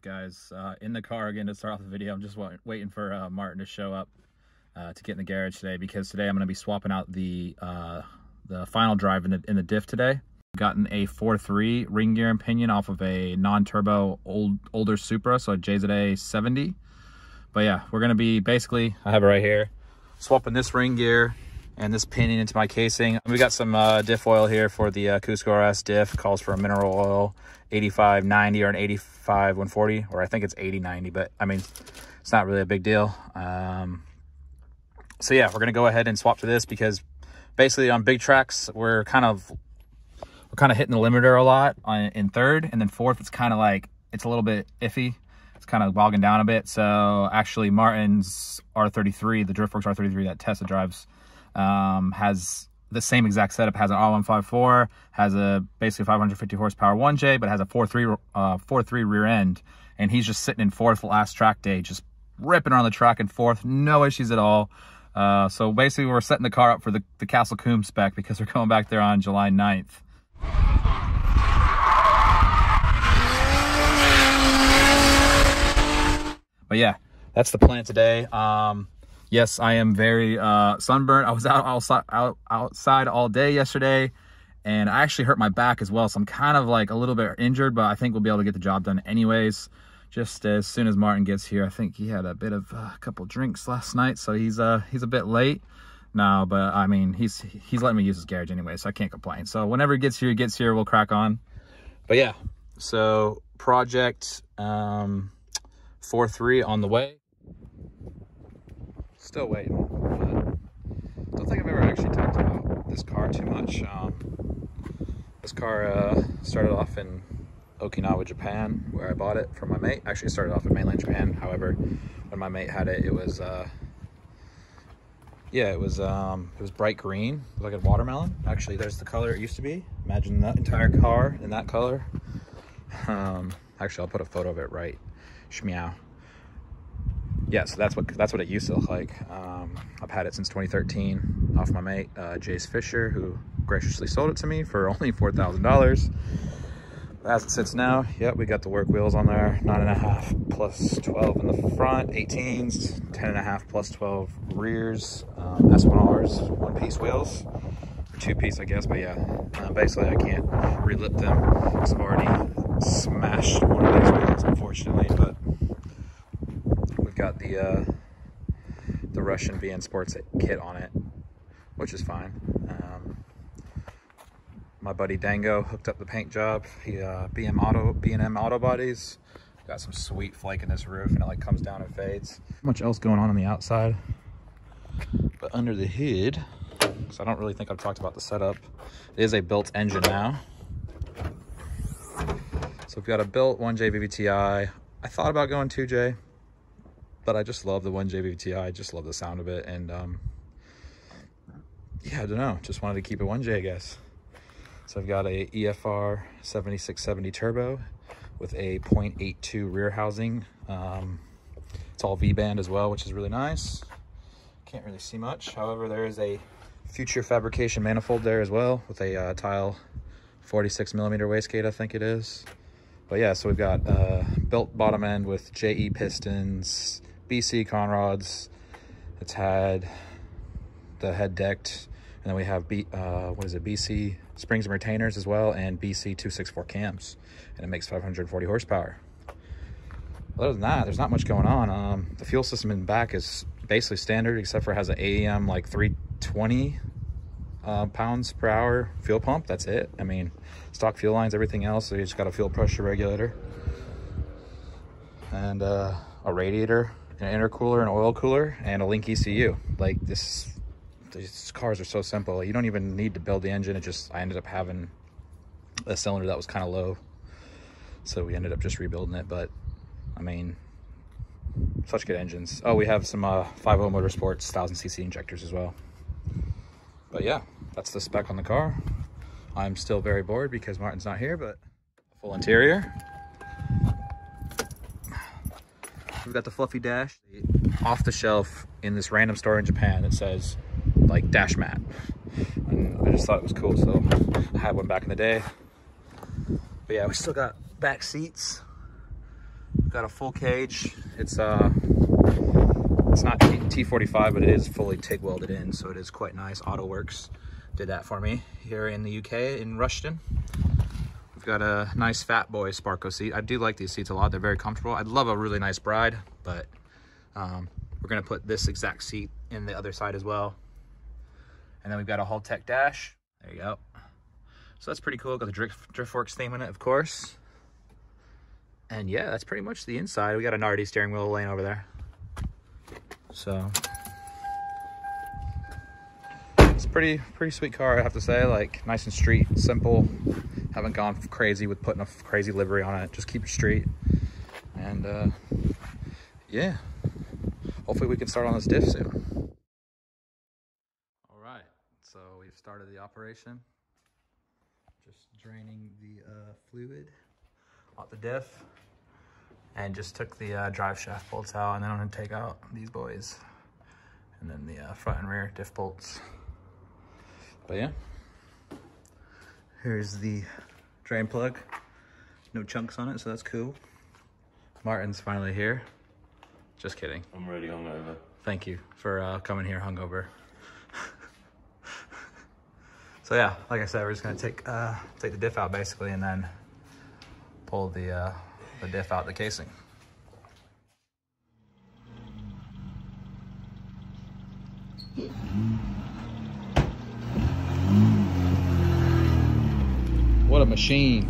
up, guys? In the car again to start off the video. I'm just waiting for Martin to show up to get in the garage today, because today I'm going to be swapping out the final drive in the diff today. Gotten a 4.3 ring gear and pinion off of a non-turbo older Supra, so a JZX100. But yeah, we're going to be basically, I have it right here, swapping this ring gear and this pinion into my casing. We got some diff oil here for the Cusco RS diff. Calls for a mineral oil 85-90 or an 85-140, or I think it's 80-90, but I mean, it's not really a big deal. So yeah, we're gonna go ahead and swap to this, because basically on big tracks we're kind of hitting the limiter a lot in third, and then fourth it's kind of like, it's a little bit iffy. It's kind of bogging down a bit. So actually Martin's R33, the Driftworks R33 that Tessa drives, has the same exact setup, has an R154, has a basically 550 horsepower 1J, but has a 4.3 rear end, and he's just sitting in fourth last track day, just ripping on the track in fourth, no issues at all. So basically we're setting the car up for the Castle Coombe spec, because we're going back there on July 9th. But yeah, that's the plan today. Yes, I am very sunburned. I was outside all day yesterday, and I actually hurt my back as well. So I'm kind of like a little bit injured, but I think we'll be able to get the job done anyways. Just as soon as Martin gets here, I think he had a bit of a couple drinks last night, so he's a bit late now. But I mean, he's letting me use his garage anyway, so I can't complain. So whenever he gets here, we'll crack on. But yeah, so project 4.3 on the way. Still waiting, but don't think I've ever actually talked about this car too much. This car started off in Okinawa, Japan, where I bought it from my mate. Actually, it started off in mainland Japan. However, when my mate had it, it was bright green, like a watermelon. Actually, there's the color it used to be. Imagine that entire car in that color. Actually, I'll put a photo of it right. Shmeow. Yeah, so that's what it used to look like. I've had it since 2013 off my mate, Jace Fisher, who graciously sold it to me for only $4,000. As it sits now, yep, we got the work wheels on there, 9.5 plus 12 in the front, 18s, 10.5 plus 12 rears, S1Rs, one-piece wheels, or two-piece, I guess, but yeah, basically I can't relip them because I've already smashed one of these wheels, unfortunately, but got the Russian VN Sports kit on it, which is fine. My buddy Dango hooked up the paint job. He B&M Auto Bodies. Got some sweet flake in this roof, and it like comes down and fades. Not much else going on the outside, but under the hood, so I don't really think I've talked about the setup. It is a built engine now. So we've got a built 1J VVTI. I thought about going 2J, but I just love the 1J VVTI. I just love the sound of it. And yeah, I don't know. Just wanted to keep it 1J, I guess. So I've got a EFR 7670 turbo with a 0.82 rear housing. It's all V-band as well, which is really nice. Can't really see much. However, there is a future fabrication manifold there as well with a tile 46mm wastegate, I think it is. But yeah, so we've got built bottom end with JE pistons, BC conrods. It's had the head decked, and then we have BC springs and retainers as well, and BC 264 cams, and it makes 540 horsepower. Other than that, there's not much going on. The fuel system in the back is basically standard, except for it has an AEM like 320 pounds per hour fuel pump. That's it. I mean, stock fuel lines, everything else. So you just got a fuel pressure regulator and a radiator, an intercooler, an oil cooler, and a link ECU. Like these cars are so simple. You don't even need to build the engine. I ended up having a cylinder that was kind of low, so we ended up just rebuilding it. But I mean, such good engines. Oh, we have some Fiveo Motorsports 1000cc injectors as well. But yeah, that's the spec on the car. I'm still very bored because Martin's not here, but full interior. We've got the fluffy dash off the shelf in this random store in Japan that says like dash mat. And I just thought it was cool, so I had one back in the day. But yeah, we still got back seats. Got a full cage. It's not T45, but it is fully TIG welded in, so it is quite nice. AutoWorks did that for me here in the UK in Rushden. We've got a nice Fat Boy Sparco seat. I do like these seats a lot. They're very comfortable. I'd love a really nice Bride, but we're gonna put this exact seat in the other side as well. And then we've got a Haltech dash. There you go. So that's pretty cool. Got the Driftworks theme in it, of course. And yeah, that's pretty much the inside. We got a Nardi steering wheel laying over there. So it's pretty sweet car, I have to say. Like, nice and street, simple. Haven't gone crazy with putting a crazy livery on it. Just keep it street. And yeah, hopefully we can start on this diff soon. All right, so we've started the operation. Just draining the fluid out the diff. And just took the drive shaft bolts out, and then I'm gonna take out these boys. And then the front and rear diff bolts. But yeah, here's the drain plug. No chunks on it, so that's cool. Martin's finally here. Just kidding. I'm really hungover. Thank you for coming here hungover. So yeah, like I said, we're just gonna take the diff out basically, and then pull the diff out the casing. What a machine.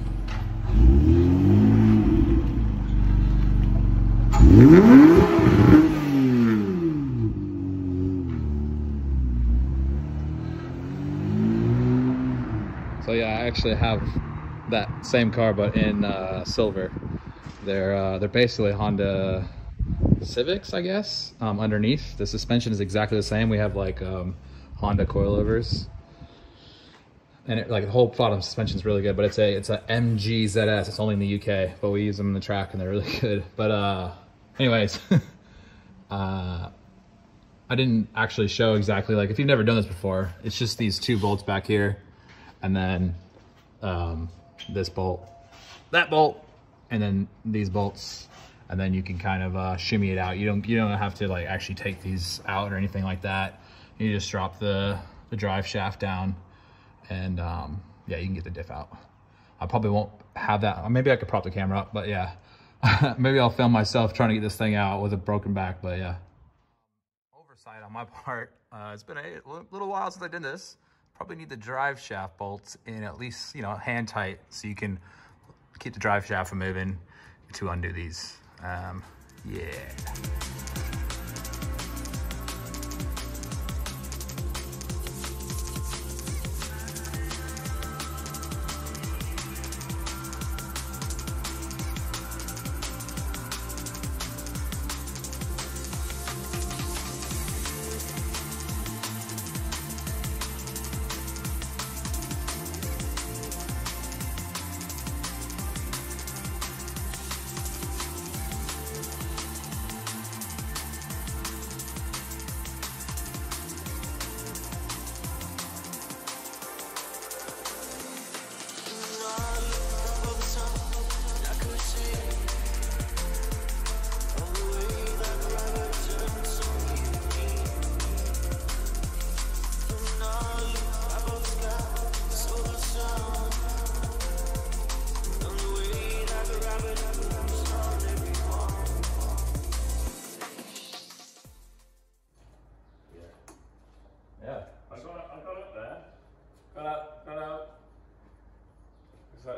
So yeah, I actually have that same car, but in silver. They're basically Honda Civics, I guess. Underneath, the suspension is exactly the same. We have like Honda coilovers, and like the whole bottom suspension is really good. But it's a MGZS. It's only in the UK, but we use them in the track, and they're really good. But anyways, I didn't actually show exactly, like, if you've never done this before, it's just these two bolts back here, and then this bolt, that bolt, and then these bolts, and then you can kind of shimmy it out. You don't have to like actually take these out or anything like that. You just drop the drive shaft down, and yeah, you can get the diff out. I probably won't have that. Maybe I could prop the camera up, but yeah, maybe I'll film myself trying to get this thing out with a broken back. But yeah, oversight on my part. It's been a little while since I did this. Probably need the drive shaft bolts in at least, you know, hand tight, so you can keep the drive shaft from moving to undo these. Yeah.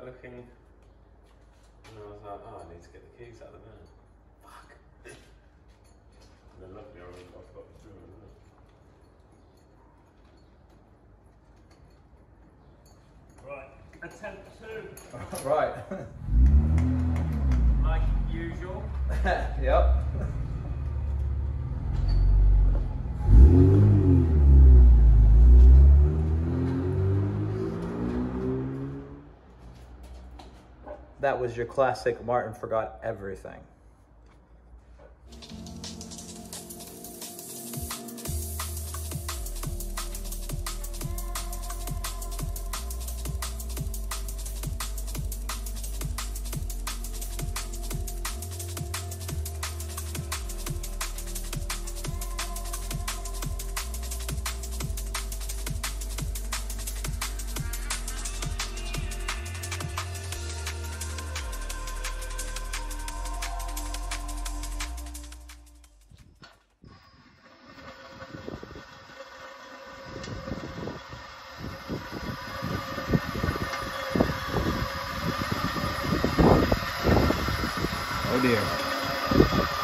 Looking, and I was like, oh, I need to get the keys out of the van. Fuck. And then luckily I've got the through, isn't it? Right, attempt 2. Right. Like usual. Yep. That was your classic Martin forgot everything. dear.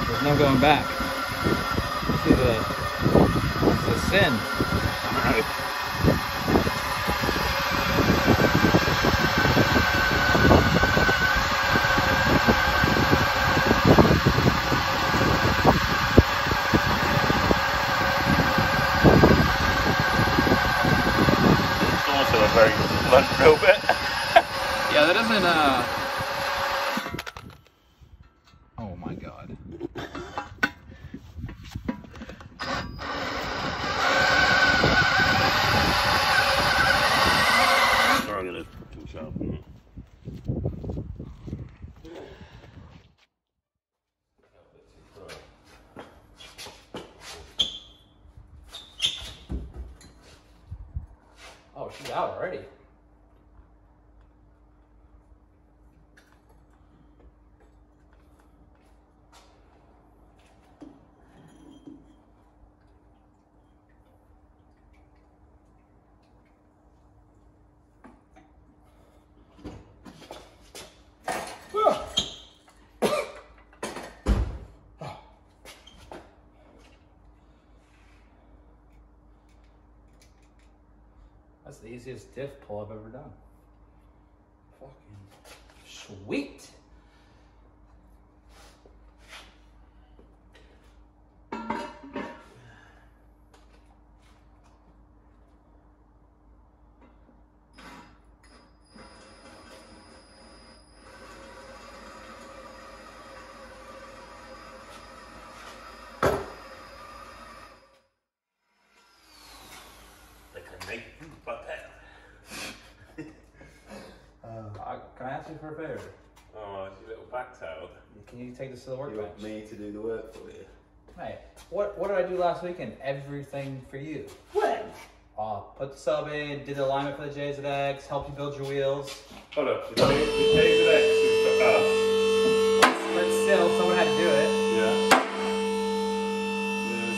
There's no going back. This is a sin. All right. It's also a very blunt drill bit. Yeah, that doesn't, oh my God. Sorry, I'm gonna too sharp. Oh, she's out already. That's the easiest diff pull I've ever done. Fucking sweet. Can I ask you for a favor? Oh, it's your little back's out. Can you take this to the You workbench? want me to do the work for you? Mate, what did I do last weekend? Everything for you. When? Put the sub in, did the alignment for the JZX, helped you build your wheels. Hold up, the JZX is But still, someone had to do it. Yeah.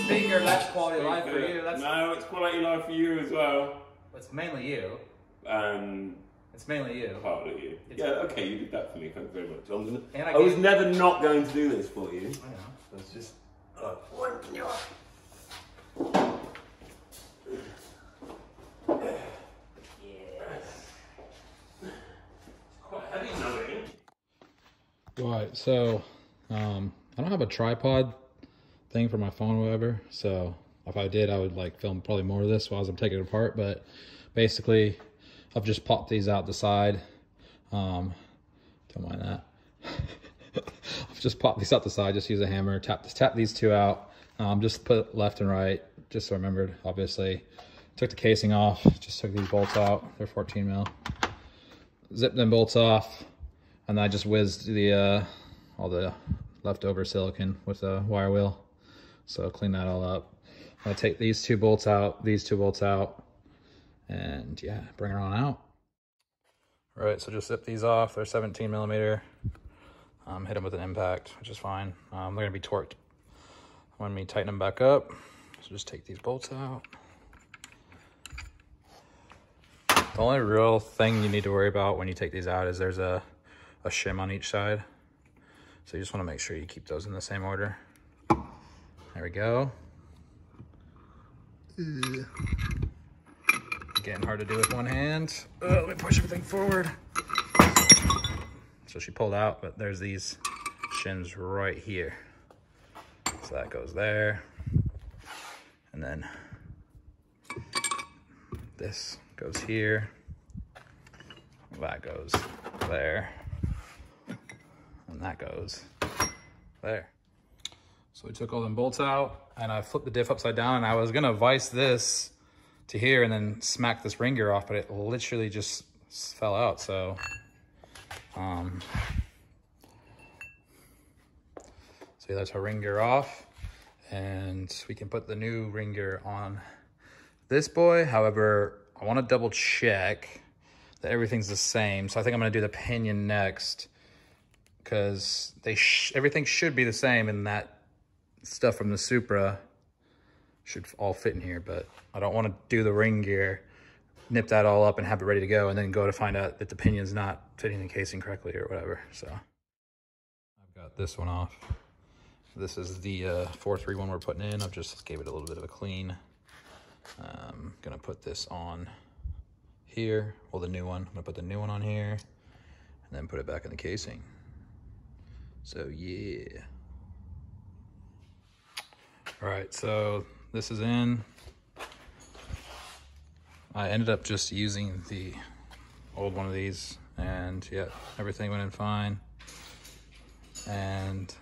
Speaker, that's quality of life for you. That's No, it's quality of life for you as well. It's mainly you. And It's mainly you. part of you. Yeah, okay, you did that for me. Thank you very much. And I was never not going to do this for you. I know. It's just. Quite heavy knowing. Right, so I don't have a tripod thing for my phone or whatever, so if I did, I would like film probably more of this while I'm taking it apart, but basically I've just popped these out the side. Don't mind that. I've just popped these out the side, just use a hammer, tap these two out, just put left and right, just so I remembered, obviously. Took the casing off, just took these bolts out, they're 14 mil. Zipped them bolts off, and then I just whizzed the all the leftover silicon with a wire wheel. So clean that all up. I take these two bolts out, and yeah, bring her on out. All right, so just zip these off. They're 17 millimeter. Hit them with an impact, which is fine. They're gonna be torqued when we tighten them back up. So just take these bolts out. The only real thing you need to worry about when you take these out is there's a shim on each side. So you just want to make sure you keep those in the same order. There we go. Getting hard to do with one hand. Let me push everything forward. So she pulled out, but there's these shims right here. So that goes there. And then this goes here. That goes there. And that goes there. So we took all them bolts out and I flipped the diff upside down, and I was gonna vise this to here and then smack this ring gear off, but it literally just fell out. So yeah, that's our ring gear off, and we can put the new ring gear on this boy. However, I want to double check that everything's the same. So I think I'm going to do the pinion next, because everything should be the same, and that stuff from the Supra should all fit in here. But I don't want to do the ring gear, nip that all up and have it ready to go, and then go to find out that the pinion's not fitting the casing correctly or whatever. So I've Got this one off. This is the 431 we're putting in. I've just gave it a little bit of a clean. Gonna put this on here. Well, the new one. I'm gonna put the new one on here and then put it back in the casing. So yeah. All right, so this is in. I ended up just using the old one of these, and yeah, everything went in fine. And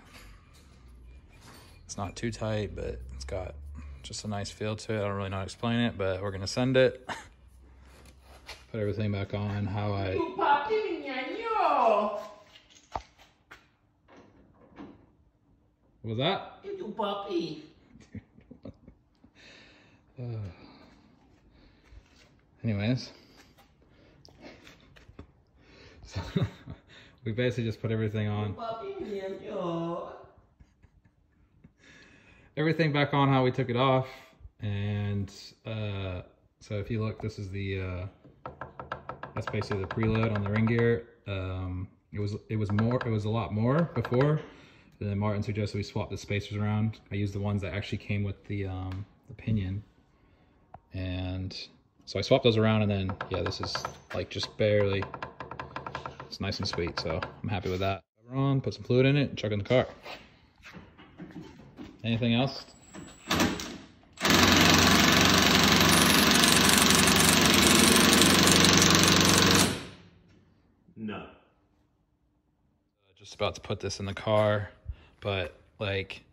it's not too tight, but it's got just a nice feel to it. I don't really know how to explain it, but we're gonna send it. Put everything back on how I... What was that? You puppy. Anyways. So, we basically just put everything on. Everything back on how we took it off. And so if you look, this is the that's basically the preload on the ring gear. It was a lot more before. And then Martin suggested we swap the spacers around. I used the ones that actually came with the pinion. And so I swapped those around, and then yeah, this is like just barely. It's nice and sweet, so I'm happy with that. Cover on, put some fluid in it, and chuck it in the car. Anything else? No. Just about to put this in the car, but like,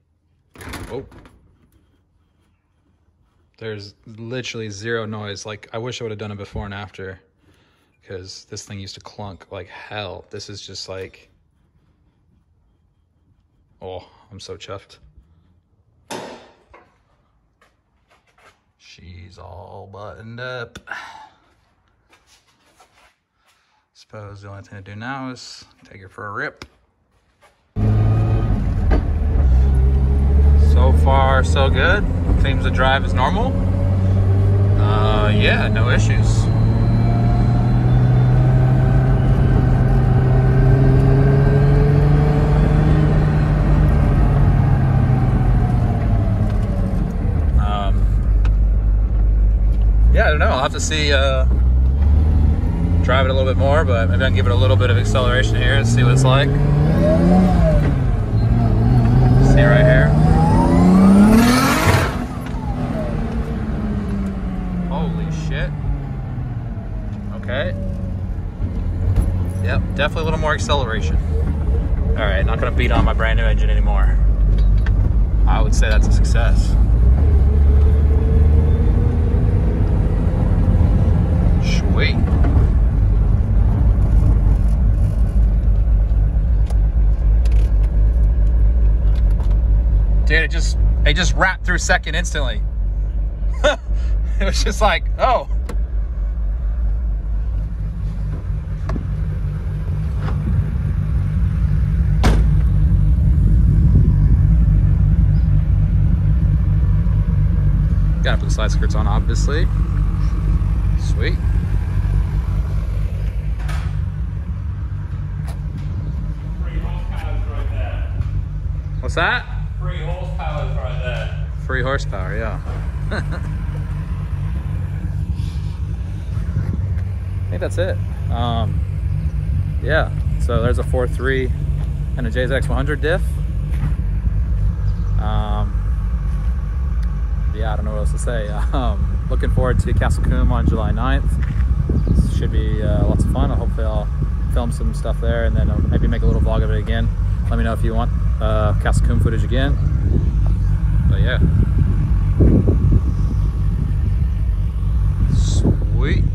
oh, there's literally zero noise. Like, I wish I would have done it before and after, because this thing used to clunk like hell. This is just like, oh, I'm so chuffed. She's all buttoned up. Suppose the only thing to do now is take her for a rip. So far, so good. Seems the drive is normal. Yeah, no issues. Yeah, I don't know. I'll have to see, drive it a little bit more, but maybe I can give it a little bit of acceleration here and see what it's like. See right here. Holy shit. Okay. Yep, definitely a little more acceleration. All right, not gonna beat on my brand new engine anymore. I would say that's a success. Sweet. Dude, it just wrapped through second instantly. It was just like, oh. Gotta put the side skirts on, obviously. Sweet. 3 horsepower right there. What's that? 3 horsepower right there. 3 horsepower, yeah. I think that's it. Yeah, so there's a 4.3 and a JZX100 diff. Yeah, I don't know what else to say. Looking forward to Castle Coombe on July 9th. Should be lots of fun. Hopefully I'll film some stuff there, and then maybe make a little vlog of it again. Let me know if you want Castle Coombe footage again. But yeah. Sweet.